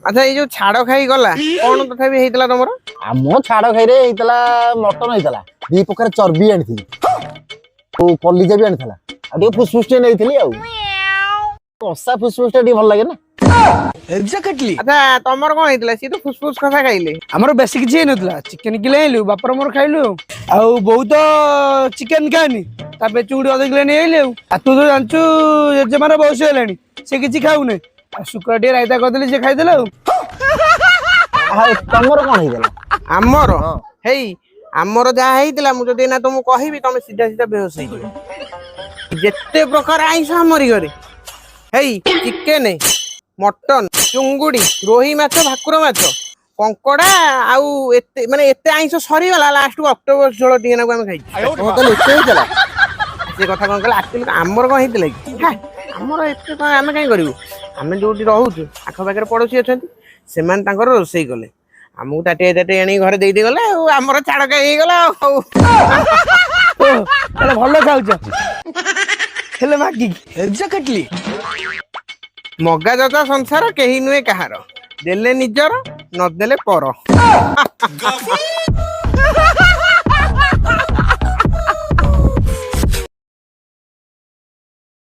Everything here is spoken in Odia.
ଆଚ୍ଛା ଏଇ ଯୋଉ ଛାଡ ଖାଇ ଗଲା କଣ ତଥାପି ହେଇଥିଲା ତମର? ଆମ ଛାଡ ଖାଇରେ ହେଇଥିଲା ମଟନ ହେଇଥିଲା 2 ପ୍ରକାର ଚର୍ବି ଆଣିଥିଲି ଆଉ କଲିଜା ବି ଆଣିଥିଲା ଆଉ ଟିକେ ଫୁସଫୁସ ଟିକେ ନେଇଥିଲି ଆଉ କଷା ଫୁସଫୁସ ଟା ଟିକେ ଭଲ ଲାଗେ ନା। ଏକ୍ଜାକ୍ଟଲି। ଆଚ୍ଛା ତମର କଣ ହେଇଥିଲା? ସିଏ ତ ଫୁସଫୁସ କଷା ଖାଇଲେ। ଆମର ବେଶୀ କିଛି ହେଇନଥିଲା, ଚିକେନ କିଲେ ଆଇଲୁ, ବାପର ମୋର ଖାଇଲୁ ଆଉ ବୋଉ ତ ଚିକେନ ଖାଏନି, ତା ପେଚୁ ଗୋଟେ 1.5 କିଲୋ ନେଇ ଆଇଲି ଆଉ ତୁ ତ ଜାଣିଛୁ ଜେଜେମାର ବୟସ ହେଲାଣି, ସେ କିଛି ଖାଉନି, ଆଉ ଶୁଖୁଆ ଟିକେ ରାଇତା କରିଦେଲି ସେ ଖାଇଦେଲା ଆଉ। ଆଉ ତମର କଣ ହେଇଥିଲା? ଆମର ହେଇ ଆମର ଯାହା ହେଇଥିଲା ମୁଁ ଯଦି ଏଇନା ତମକୁ କହିବି ତମେ ସିଧା ସିଧା ବେହୋସ ହେଇଯିବ। ଯେତେ ପ୍ରକାର ଆଇଁଷ ଆମରି ଘରେ। ହେଇ ଚିକେନ, ମଟନ, ଚୁଙ୍ଗୁଡି, ରୋହି ମାଛ, ଭାକୁର ମାଛ, କଙ୍କଡା ଆଉ ଏତେ ଆଇଁଷ ସରିଗଲା ଲାଷ୍ଟକୁ ଅକ୍ଟୋବର 16 ଟିକେ ନାକୁ ଆମେ ଖାଇଛୁ। ତାହେଲେ ଏତେ ହେଇଥିଲା? ସେ କଥା କଣ କହିଲା ଆକ୍ଚୁଆଲି ଆମର କଣ ହେଇଥିଲା କି ଆମର ଏତେ କଣ ଆମେ କାହିଁ କରିବୁ। ଆମେ ଯୋଉଠି ରହୁଛୁ ଆଖପାଖରେ ପଡୋଶୀ ଅଛନ୍ତି, ସେମାନେ ତାଙ୍କର ରୋଷେଇ କଲେ, ଆମକୁ ତାଟିଏ ତାଟିଏ ଆଣିକି ଘରେ ଦେଇଦେଇ ଗଲେ ଆଉ ଆମର ଛାଡ ଖାଇ ହେଇଗଲା ଆଉ। ତାହେଲେ ଭଲ ଖାଉଛ ହେଲେ ମାଗିକି। ଏକ୍ଜାକ୍ଟଲି। ମଗା ଯଜା ସଂସାର କେହି ନୁହେଁ କାହାର, ଦେଲେ ନିଜର ନଦେଲେ ପର।